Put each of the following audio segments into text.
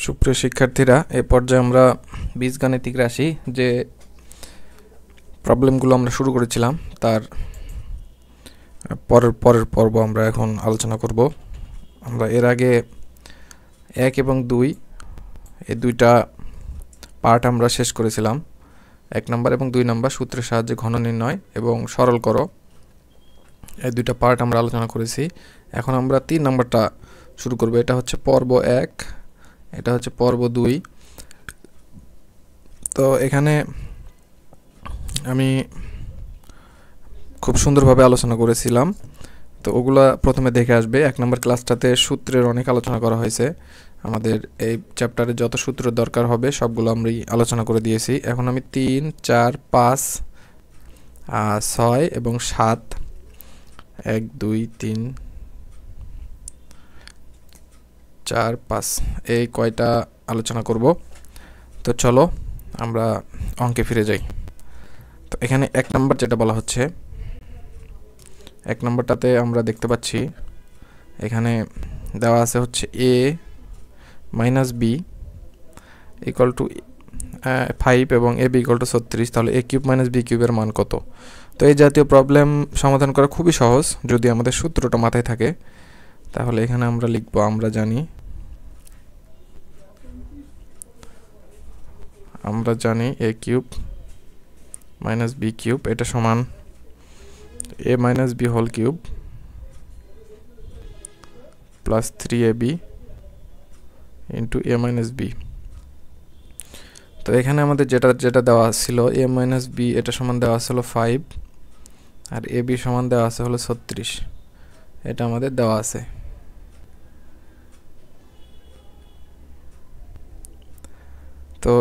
সুপ্রিয় শিক্ষার্থীরা, এই পর্যায়ে আমরা বীজগাণিতিক রাশি যে প্রবলেমগুলো আমরা শুরু করেছিলাম তার পরের পর্ব আমরা এখন আলোচনা করব। আমরা এর আগে 1 এবং 2 এই দুইটা পার্ট আমরা শেষ করেছিলাম। 1 নম্বর এবং 2 নম্বর সূত্রের সাহায্যে ঘন নির্ণয় এবং সরল করো, এই দুইটা পার্ট আমরা আলোচনা করেছি। এখন আমরা 3 নম্বরটা শুরু করব। এটা হচ্ছে পর্ব 1, এটা হচ্ছে পর্ব 2। তো এখানে আমি খুব সুন্দরভাবে আলোচনা করেছিলাম, তো ওগুলা প্রথমে দেখে আসবে। 1 নম্বর ক্লাসটাতে সূত্রের অনেক আলোচনা করা হয়েছে। আমাদের এই চ্যাপ্টারে যত সূত্র দরকার হবে সবগুলো আমরাই আলোচনা করে দিয়েছি। এখন আমি 3, 4, 5, 6 এবং 7 1, 2, 3, 4, 5 এই কয়টা আলোচনা করব। তো চলো আমরা অঙ্কে ফিরে যাই। তো এখানে 1 নম্বর যেটা বলা হচ্ছে, 1 নম্বরটাতে আমরা দেখতে পাচ্ছি এখানে দেওয়া আছে হচ্ছে a minus b equal to 5 এবং a b ইকুয়াল টু 36। তাহলে a কিউব মাইনাস b কিউবের মান কত? তো এই জাতীয় প্রবলেম সমাধান করা খুবই সহজ যদি আমাদের সূত্রটা মাথায় থাকে। তাহলে এখানে আমরা লিখব, আমরা জানি a cube minus b cube এটা সমান a minus b whole cube plus 3ab into a minus b। তো এখানে আমাদের যেটা দেওয়া ছিল a মাইনাস b এটা সমান দেওয়া ছিল 5 আর ab সমান দেওয়া আছে হলো 36। এটা আমাদের দেওয়া আছে। তো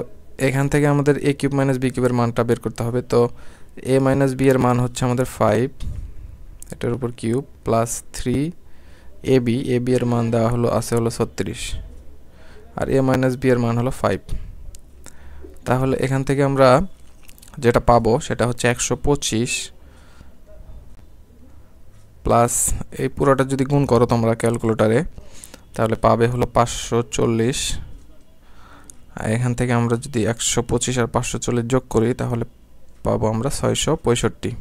এখান থেকে আমাদের a কিউব মাইনাস b কিউবের মানটা বের করতে হবে। তো a মাইনাস b এর মান হচ্ছে আমাদের 5, এটার উপর কিউব প্লাস 3ab এর মান দেওয়া হলো 36 আর a মাইনাস b এর মান হলো 5। তাহলে এখান থেকে আমরা যেটা পাবো সেটা হচ্ছে 125 প্লাস এই পুরোটা যদি গুণ করো তোমরা ক্যালকুলেটরে তাহলে পাবে হলো 540। আর এখান থেকে আমরা যদি 125 আর 540 যোগ করি তাহলে পাবো আমরা 665।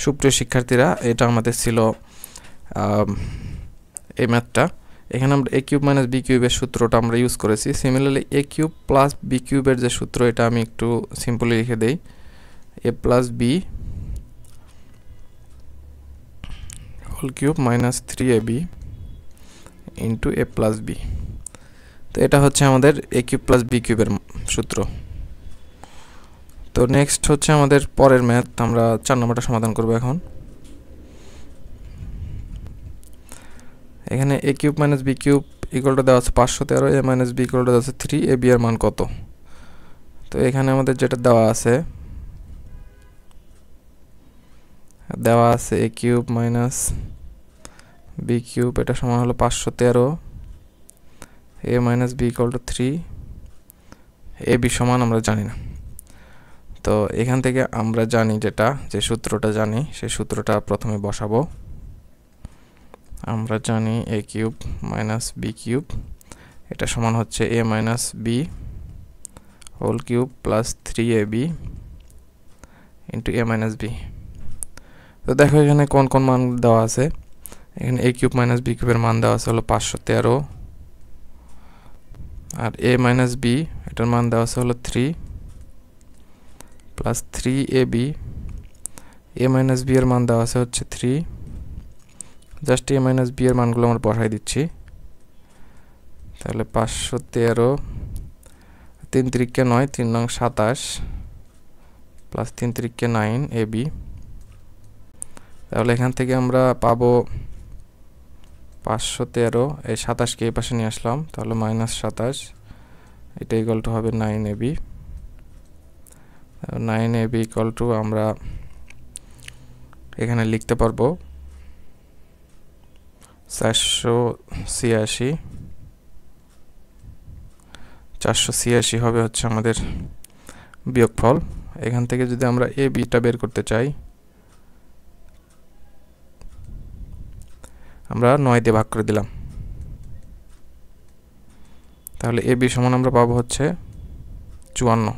সুপ্রিয় শিক্ষার্থীরা, এটা আমাদের ছিল এই ম্যাথটা। এখানে আমরা a কিউব মাইনাস b কিউবের সূত্রটা আমরা ইউজ করেছি। Similarly a cube plus b কিউবের যে সূত্র এটা আমি একটু সিম্পলি লিখে দেই, a plus b whole cube minus 3ab into a plus b। তো এটা হচ্ছে আমাদের a কিউব প্লাস b কিউবের সূত্র। তো নেক্সট হচ্ছে আমাদের পরের ম্যাথ, আমরা 4 নম্বরটা সমাধান করব। এখন এখানে a cube minus b cube equal to দেওয়া আছে 513, a minus b equal to দেওয়া আছে 3, ab এর মান কত? তো এখানে আমাদের যেটা দেওয়া আছে a cube minus b cube এটা সমান হলো 513, a minus b equal to 3, ab সমান আমরা জানি না। তো এখান থেকে আমরা জানি যে সূত্রটা জানি সেই সূত্রটা প্রথমে বসাবো। আমরা জানি a cube minus b cube এটা সমান হচ্ছে a minus b whole cube plus 3ab into a minus b। তো দেখো এখানে কোন কোন মান দেওয়া আছে। এখানে a কিউব মাইনাস b কিউবের মান দেওয়া আছে হলো 513 আর a মাইনাস b এটার মান দেওয়া আছে হলো 3 plus 3ab, a minus b এর মান দেওয়া আছে হচ্ছে 3। জাস্ট a মাইনাস b এর মানগুলো আমরা বসাই দিচ্ছি। তাহলে 513 3 3 9 3 9 27 প্লাস 3 3 9 ab। তাহলে এখান থেকে আমরা পাবো 513, এই 27কে এই পাশে নিয়ে আসলাম তাহলে মাইনাস 27, এটা ইকুয়াল টু হবে 9ab। 9ab ইকুয়াল টু আমরা এখানে লিখতে পারবো 486 হবে হচ্ছে আমাদের বিয়োগফল। এখান থেকে যদি আমরা a bটা বের করতে চাই আমরা 9 দিয়ে ভাগ করে দিলাম। তাহলে এ বি সমান আমরা পাবো হচ্ছে 54।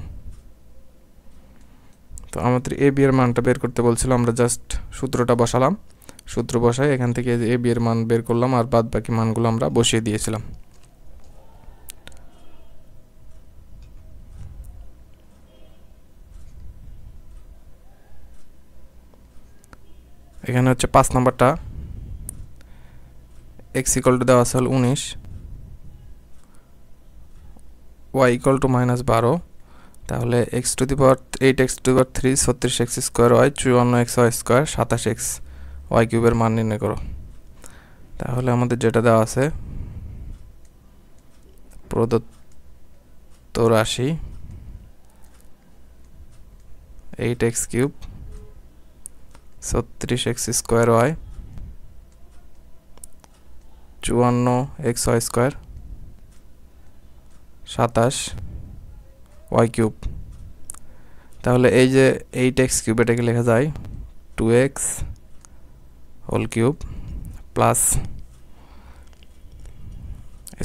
তো আমাদের এ বি এর মানটা বের করতে বলছিল, আমরা জাস্ট সূত্রটা বসালাম, সূত্র বসাই এখান থেকে এ বি এর মান বের করলাম আর বাদ বাকি মানগুলো আমরা বসিয়ে দিয়েছিলাম। এখানে হচ্ছে 5 নাম্বারটা x ইকুয়াল টু দেওয়া আছে হল 19, y ইকুয়াল টু -12, তাহলে x to the power 8x to the power 3 36x square y 54x y square 27x y কিউবের মান নির্ণয় করো। তাহলে আমাদের যেটা দেওয়া আছে প্রদত্ত রাশি 8x cube 36x square y 54x y square 27 y cube. তাহলে এই যে 8x কিউব এটাকে লেখা যায় 2x হোল কিউব প্লাস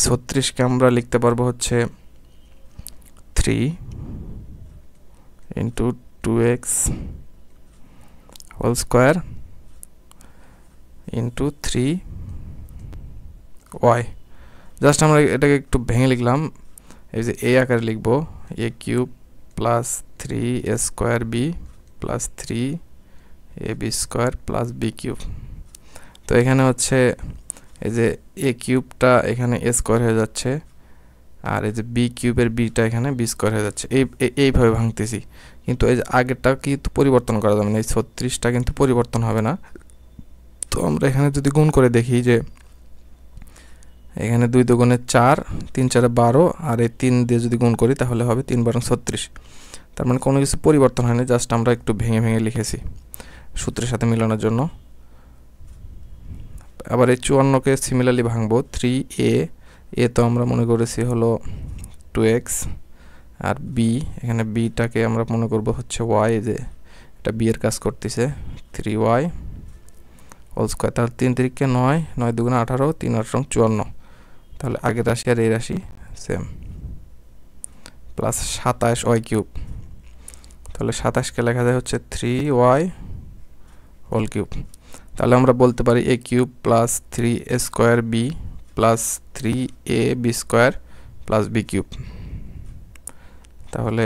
36কে আমরা লিখতে পারবো হচ্ছে 3 into 2x whole square into 3y। Just আমরা এটাকে একটু ভেঙে লিখলাম, এই যে a আকারে লিখবো a cube plus 3a square b plus 3ab square plus b cube. তো এখানে হচ্ছে এই যে a কিউবটা এখানে a স্কোয়ার হয়ে যাচ্ছে আর এই যে b কিউবের bটা এখানে b স্কোয়ার হয়ে যাচ্ছে, এইভাবে ভাঙতেছি। কিন্তু এই যে আগেরটা কিন্তু পরিবর্তন করা যাবে না, এই 36টা কিন্তু পরিবর্তন হবে না। তো আমরা এখানে যদি গুণ করে দেখি যে এখানে 2 দুগুণে 4 3 4 12 আর এই 3 দিয়ে যদি গুণ করি তাহলে হবে 3 বারং 36। তার মানে কোনো কিছু পরিবর্তন হয়নি, জাস্ট আমরা একটু ভেঙে ভেঙে লিখেছি সূত্রের সাথে মিলানোর জন্য। আবার এই 54কে সিমিলারলি ভাঙবো 3a, এ তো আমরা মনে করেছি হলো 2x আর b, এখানে bটাকে আমরা মনে করব হচ্ছে y, যে এটা b এর কাজ করতেছে 3y হোল স্কয়ার। তাহলে 3 3 9, 9 দুগুণে 18, 3 8 54। তাহলে আগের রাশি আর এই রাশি সেম, প্লাস 27y কিউব। তাহলে 27কে লেখা যায় হচ্ছে 3y হোল কিউব। তাহলে আমরা বলতে পারি a cube plus 3a square b plus 3ab square plus b cube. তাহলে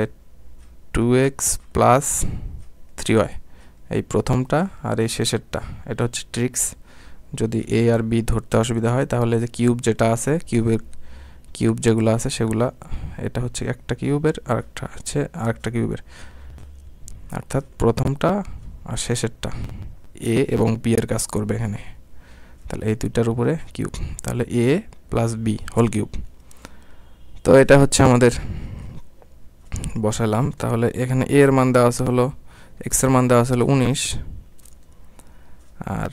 2x প্লাস 3y এই প্রথমটা আর এই শেষেরটা, এটা হচ্ছে ট্রিক্স। যদি a আর b ধরতে অসুবিধা হয় তাহলে যে কিউব যেটা আছে, কিউব যেগুলো আছে সেগুলা, এটা হচ্ছে একটা কিউবের আর একটা হচ্ছে আরেকটা কিউবের, অর্থাৎ প্রথমটা আর শেষেরটা a এবং b এর কাজ করবে এখানে। তাহলে এই দুইটার উপরে কিউব, তাহলে a plus b whole cube. তো এটা হচ্ছে আমাদের বসালাম। তাহলে এখানে a এর মান দেওয়া আছে হলো, x এর মান দেওয়া আছে হলো 19 আর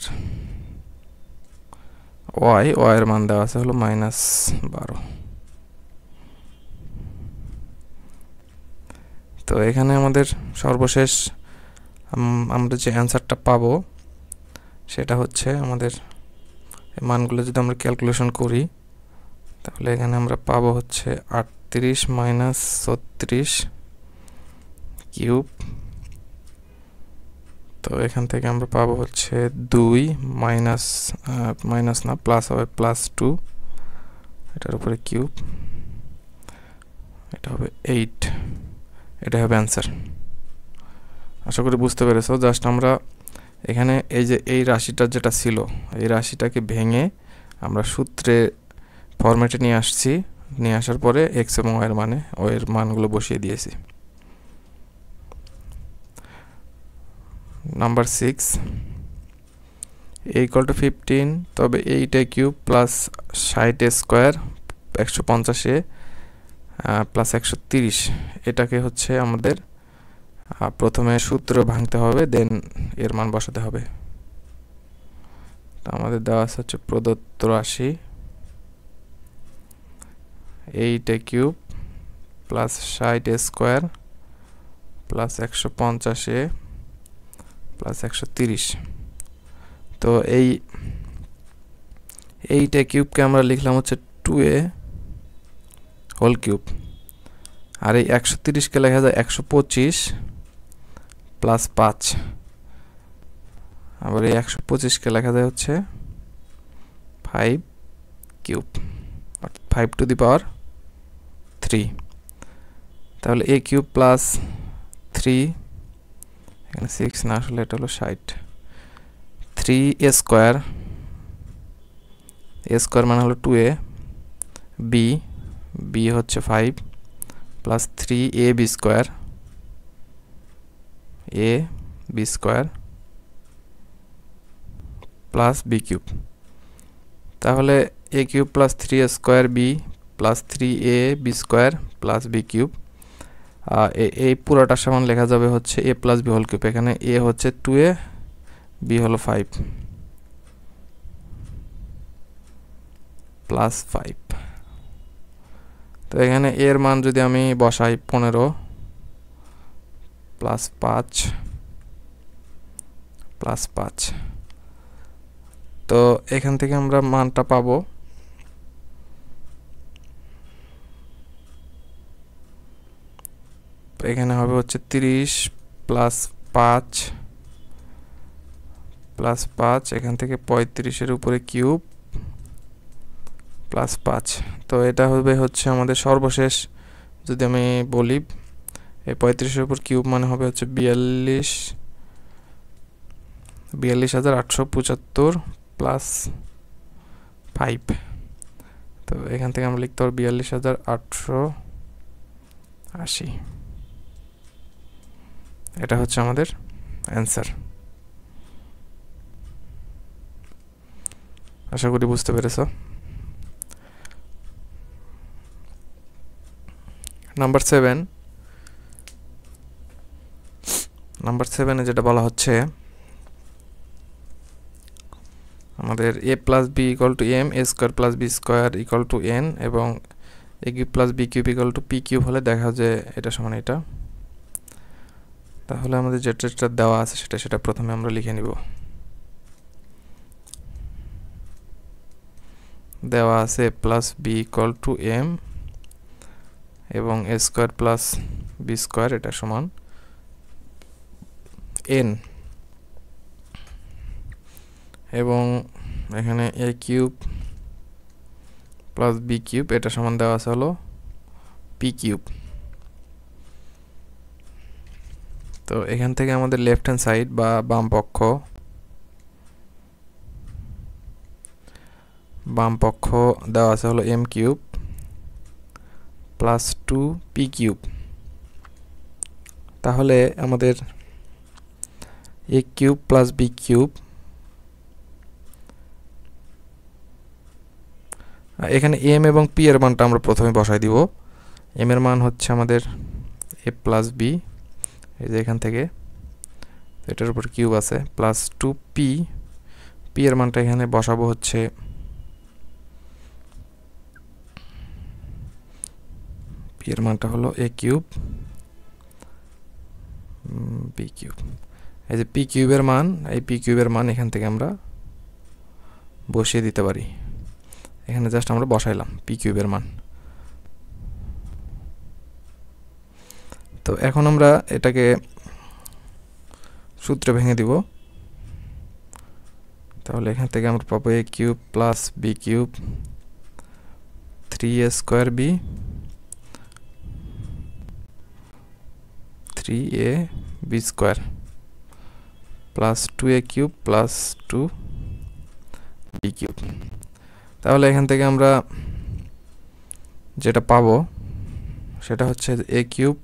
y এর মান দেওয়া আছে হলো -12। তো এখানে আমাদের সর্বশেষ আমরা যে অ্যান্সারটা পাবো সেটা হচ্ছে আমাদের মানগুলো যদি আমরা ক্যালকুলেশন করি তাহলে এখানে আমরা পাবো হচ্ছে 38 - 36 কিউব। তো এখান থেকে আমরা পাবো হচ্ছে 2 মাইনাস না প্লাস হবে +2, এটার উপরে কিউব, এটা হবে 8। এটা হবে অ্যান্সার। আশা করি বুঝতে পেরেছো। জাস্ট আমরা এখানে এই যে এই রাশিটা যেটা ছিল এই রাশিটাকে ভেঙে আমরা সূত্রে ফরম্যাটে নিয়ে আসছি, নিয়ে আসার পরে x এবং y এর মানগুলো বসিয়ে দিয়েছি। নাম্বার 6, a = 15, তবে 8a cube plus 60a square 150a plus 130, এটাকে হচ্ছে আমাদের প্রথমে সূত্র ভাঙতে হবে, দেন এর মান বসাতে হবে। তো আমাদের দেওয়া আছে হচ্ছে প্রদত্ত রাশি 8a cube plus 60a square plus 150a plus 130। তো এই 8a কিউবকে আমরা লিখলাম হচ্ছে 2a হোল কিউব। আর এই 130কে লেখা যায় 125 প্লাস 5। আবার এই 125কে লেখা যায় হচ্ছে 5 কিউব, 5 টু দি পাওয়ার 3। তাহলে a কিউব প্লাস 3, এখানে 6 না, আসলে এটা হলো 60, 3a স্কোয়ার, a স্কোয়ার মানে হলো 2a, b হচ্ছে 5 plus 3ab square, ab square plus b cube. তাহলে a cube plus 3a square b plus 3ab square plus b cube, এই পুরোটা সমান লেখা যাবে হচ্ছে a plus b whole cube. এখানে a হচ্ছে 2a, b হলো 5 প্লাস 5। তো এখানে a এর মান যদি আমি বসাই 15 প্লাস 5 প্লাস 5, তো এখান থেকে আমরা মানটা পাবো এখানে হবে হচ্ছে 30 প্লাস 5 প্লাস 5, এখান থেকে 35-এর উপরে কিউব প্লাস 5। তো এটা হবে হচ্ছে আমাদের সর্বশেষ, যদি আমি বলি এই 35-এর উপর কিউব মানে হবে হচ্ছে 42,875 প্লাস 5। তো এখান থেকে আমরা লিখতে পারবো 42,880। এটা হচ্ছে আমাদের অ্যান্সার। আশা করি বুঝতে পেরেছো। নাম্বার 7 যেটা বলা হচ্ছে আমাদের a plus b equal to m, a square plus b square equal to n এবং a cube plus b cube equal to p cube হলে দেখা যায় এটা সমান এটা। তাহলে আমাদের যেটা দেওয়া আছে সেটা প্রথমে আমরা লিখে নিব। দেওয়া আছে a plus b equal to m এবং a square plus b square এটা সমান n, এবং এখানে a cube plus b cube এটা সমান দেওয়া আছে হলো p কিউব। তো এখান থেকে আমাদের লেফট হ্যান্ড সাইড বা বাম পক্ষ দেওয়া আছে হলো m cube plus 2p cube. তাহলে আমাদের a cube plus b cube, এখানে m এবং p এর মানটা আমরা প্রথমে বসাই দিব। m এর মান হচ্ছে আমাদের a প্লাস b, এই যে এখান থেকে এটার উপর কিউব আছে, প্লাস 2p, p এর মানটা এখানে বসাবো হচ্ছে p এর মানটা হলো a কিউব b কিউব। এই যে p কিউবের মান, এই p কিউবের মান এখান থেকে আমরা বসিয়ে দিতে পারি। এখানে জাস্ট আমরা বসাইলাম p কিউবের মান। তো এখন আমরা এটাকে সূত্রে ভেঙে দিব। তাহলে এখান থেকে আমরা পাবো a cube plus b cube 3a square b 3ab square plus 2a cube plus 2b cube. তাহলে এখান থেকে আমরা যেটা পাবো সেটা হচ্ছে a cube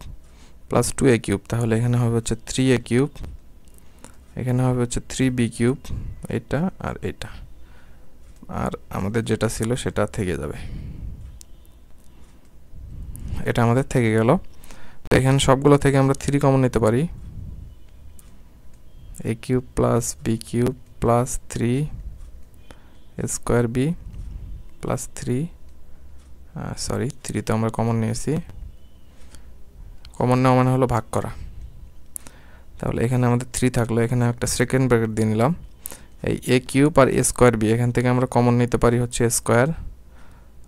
plus 2a cube. তাহলে এখানে হবে হচ্ছে 3a কিউব, এখানে হবে হচ্ছে 3b কিউব, এটা আর এটা, আর আমাদের যেটা ছিল সেটা থেকে যাবে, এটা আমাদের থেকে গেল। এখানে সবগুলো থেকে আমরা 3 কমন নিতে পারি। a cube plus b cube plus 3 square b plus 3 তো আমরা কমন নিয়েছি, কমন নেওয়া মানে হলো ভাগ করা। তাহলে এখানে আমাদের 3 থাকলো, এখানে একটা সেকেন্ড ব্র্যাকেট দিয়ে নিলাম। এই a কিউব আর a স্কোয়ার b এখান থেকে আমরা কমন নিতে পারি হচ্ছে a স্কোয়ার,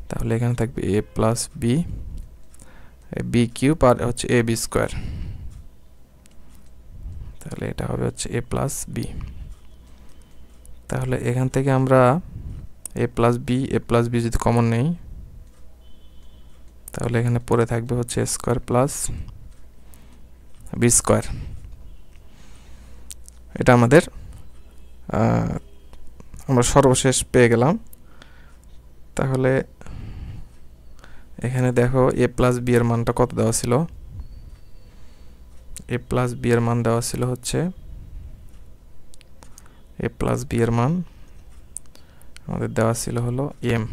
তাহলে এখানে থাকবে a plus b B cube আর হচ্ছে এ বি স্কোয়ার, তাহলে এটা হবে হচ্ছে এ প্লাস বি। তাহলে এখান থেকে আমরা এ প্লাস বি যদি কমন নেই, তাহলে এখানে পড়ে থাকবে হচ্ছে এ স্কোয়ার প্লাস বি স্কোয়ার। এটা আমাদের আমরা সর্বশেষ পেয়ে গেলাম। তাহলে এখানে দেখো এ প্লাস বি এর মানটা কত দেওয়া ছিল, এ প্লাস বি এর মান দেওয়া ছিল হচ্ছে, এ প্লাস বি এর মান আমাদের দেওয়া ছিল হলো এম,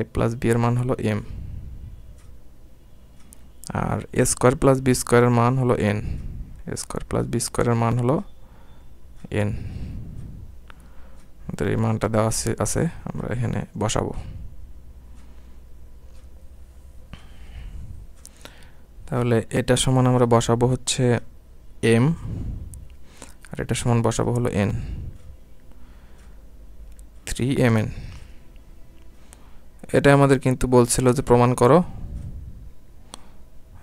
এ প্লাস বি এর মান হলো এম, আর এ স্কোয়ার প্লাস বি স্কোয়ারের মান হলো এন, এ স্কোয়ার প্লাস বি স্কোয়ারের মান হলো এন। আমাদের এই মানটা দেওয়া আছে, আমরা এখানে বসাবো। তাহলে এটা সমান আমরা বসাবো হচ্ছে এম, আর এটা সমান বসাবো হলো এন, 3mn। এটা আমাদের কিন্তু বলছিল যে প্রমাণ করো,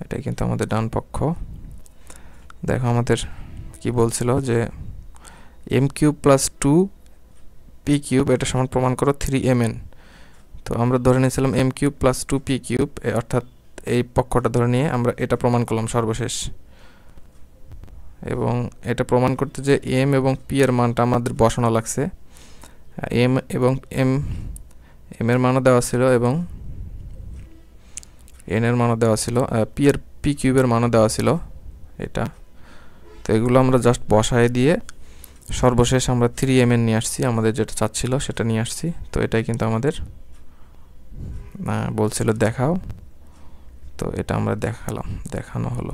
এটা কিন্তু আমাদের ডান পক্ষ। দেখো আমাদের কি বলছিল যে M cube plus 2p cube এটা সমান প্রমাণ করো 3mn। তো আমরা ধরে নিয়েছিলাম M cube plus 2p cube, অর্থাৎ এই পক্ষটা ধরে নিয়ে আমরা এটা প্রমাণ করলাম সর্বশেষ। এবং এটা প্রমাণ করতে যে এম এবং পি এর মানটা আমাদের বসানো লাগছে, এম এবং এম এর মানও দেওয়া ছিল এবং এন এর মানও দেওয়া ছিল, পি কিউবের মানও দেওয়া ছিল এটা। তো এগুলো আমরা জাস্ট বসায় দিয়ে সর্বশেষ আমরা 3mn নিয়ে আসছি, আমাদের যেটা চাচ্ছিল সেটা নিয়ে আসছি। তো এটাই কিন্তু আমাদের বলছিল দেখাও, তো এটা আমরা দেখানো হলো।